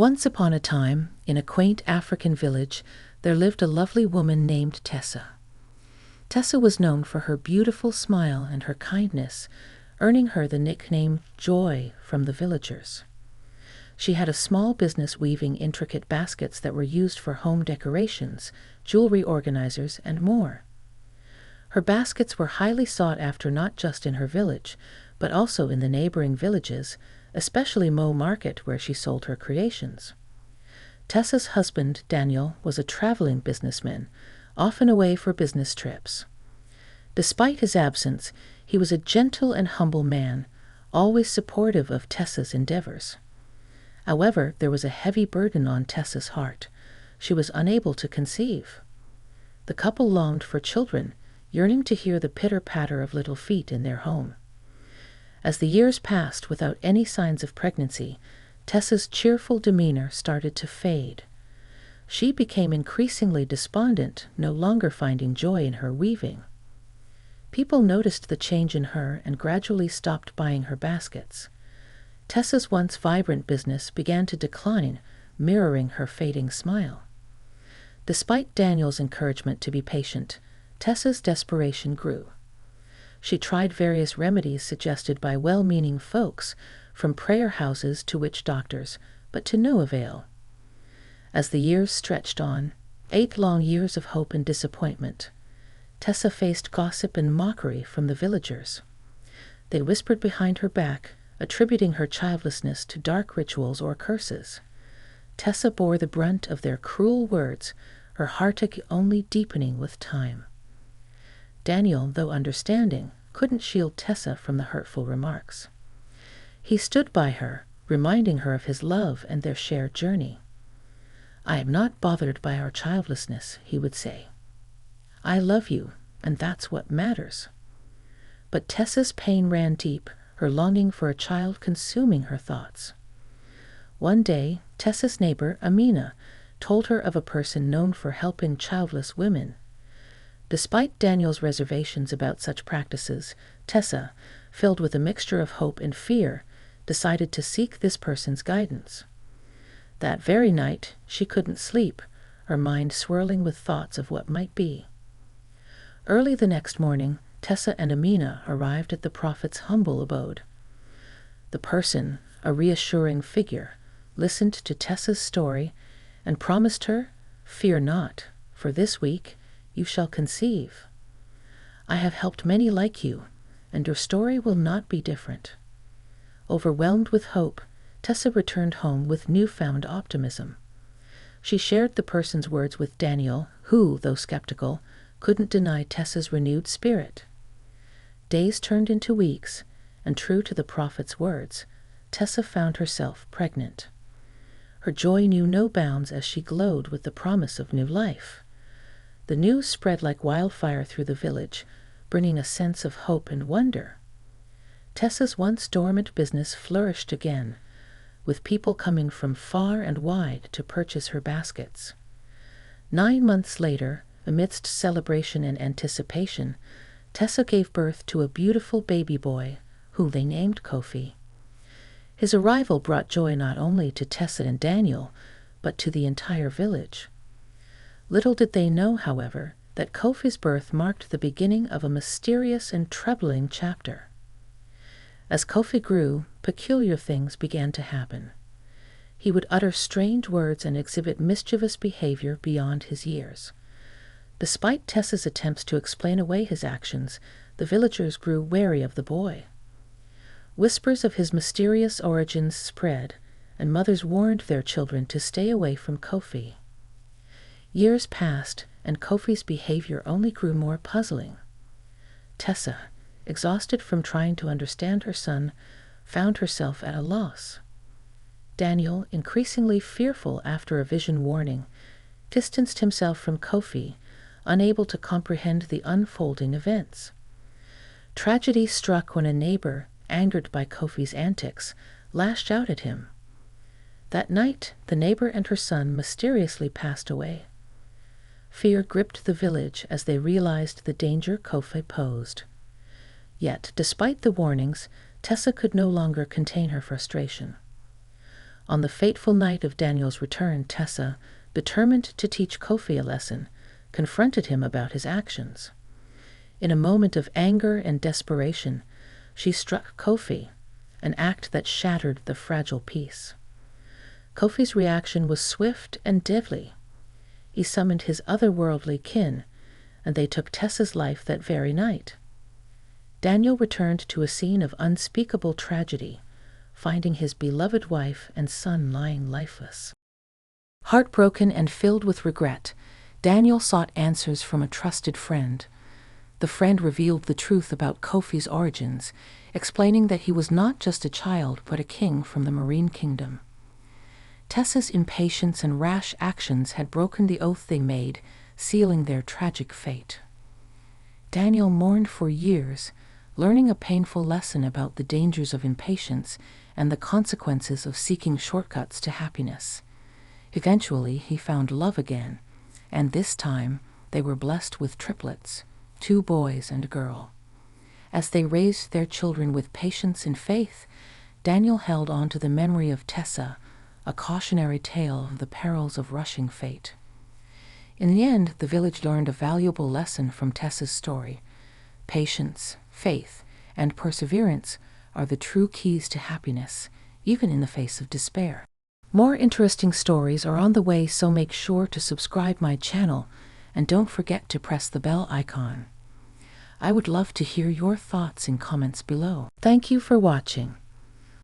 Once upon a time, in a quaint African village, there lived a lovely woman named Tessa. Tessa was known for her beautiful smile and her kindness, earning her the nickname Joy from the villagers. She had a small business weaving intricate baskets that were used for home decorations, jewelry organizers, and more. Her baskets were highly sought after not just in her village, but also in the neighboring villages, especially Mo Market, where she sold her creations. Tessa's husband, Daniel, was a traveling businessman, often away for business trips. Despite his absence, he was a gentle and humble man, always supportive of Tessa's endeavors. However, there was a heavy burden on Tessa's heart. She was unable to conceive. The couple longed for children, yearning to hear the pitter-patter of little feet in their home. As the years passed without any signs of pregnancy, Tessa's cheerful demeanor started to fade. She became increasingly despondent, no longer finding joy in her weaving. People noticed the change in her and gradually stopped buying her baskets. Tessa's once vibrant business began to decline, mirroring her fading smile. Despite Daniel's encouragement to be patient, Tessa's desperation grew. She tried various remedies suggested by well-meaning folks, from prayer houses to witch doctors, but to no avail. As the years stretched on, 8 long years of hope and disappointment, Tessa faced gossip and mockery from the villagers. They whispered behind her back, attributing her childlessness to dark rituals or curses. Tessa bore the brunt of their cruel words, her heartache only deepening with time. Daniel, though understanding, couldn't shield Tessa from the hurtful remarks. He stood by her, reminding her of his love and their shared journey. "I am not bothered by our childlessness," he would say. "I love you, and that's what matters." But Tessa's pain ran deep, her longing for a child consuming her thoughts. One day, Tessa's neighbor, Amina, told her of a person known for helping childless women. Despite Daniel's reservations about such practices, Tessa, filled with a mixture of hope and fear, decided to seek this person's guidance. That very night, she couldn't sleep, her mind swirling with thoughts of what might be. Early the next morning, Tessa and Amina arrived at the prophet's humble abode. The person, a reassuring figure, listened to Tessa's story and promised her, "Fear not, for this week you shall conceive. I have helped many like you, and your story will not be different." Overwhelmed with hope, Tessa returned home with newfound optimism. She shared the person's words with Daniel, who, though skeptical, couldn't deny Tessa's renewed spirit. Days turned into weeks, and true to the prophet's words, Tessa found herself pregnant. Her joy knew no bounds as she glowed with the promise of new life. The news spread like wildfire through the village, bringing a sense of hope and wonder. Tessa's once dormant business flourished again, with people coming from far and wide to purchase her baskets. 9 months later, amidst celebration and anticipation, Tessa gave birth to a beautiful baby boy, whom they named Kofi. His arrival brought joy not only to Tessa and Daniel, but to the entire village. Little did they know, however, that Kofi's birth marked the beginning of a mysterious and troubling chapter. As Kofi grew, peculiar things began to happen. He would utter strange words and exhibit mischievous behavior beyond his years. Despite Tessa's attempts to explain away his actions, the villagers grew wary of the boy. Whispers of his mysterious origins spread, and mothers warned their children to stay away from Kofi. Years passed, and Kofi's behavior only grew more puzzling. Tessa, exhausted from trying to understand her son, found herself at a loss. Daniel, increasingly fearful after a vision warning, distanced himself from Kofi, unable to comprehend the unfolding events. Tragedy struck when a neighbor, angered by Kofi's antics, lashed out at him. That night, the neighbor and her son mysteriously passed away. Fear gripped the village as they realized the danger Kofi posed. Yet, despite the warnings, Tessa could no longer contain her frustration. On the fateful night of Daniel's return, Tessa, determined to teach Kofi a lesson, confronted him about his actions. In a moment of anger and desperation, she struck Kofi, an act that shattered the fragile peace. Kofi's reaction was swift and deadly. He summoned his otherworldly kin, and they took Tessa's life that very night. Daniel returned to a scene of unspeakable tragedy, finding his beloved wife and son lying lifeless. Heartbroken and filled with regret, Daniel sought answers from a trusted friend. The friend revealed the truth about Kofi's origins, explaining that he was not just a child but a king from the Marine Kingdom. Tessa's impatience and rash actions had broken the oath they made, sealing their tragic fate. Daniel mourned for years, learning a painful lesson about the dangers of impatience and the consequences of seeking shortcuts to happiness. Eventually, he found love again, and this time they were blessed with triplets, 2 boys and a girl. As they raised their children with patience and faith, Daniel held on to the memory of Tessa, a cautionary tale of the perils of rushing fate. In the end, the village learned a valuable lesson from Tessa's story. Patience, faith, and perseverance are the true keys to happiness, even in the face of despair. More interesting stories are on the way, so make sure to subscribe my channel and don't forget to press the bell icon. I would love to hear your thoughts in comments below. Thank you for watching.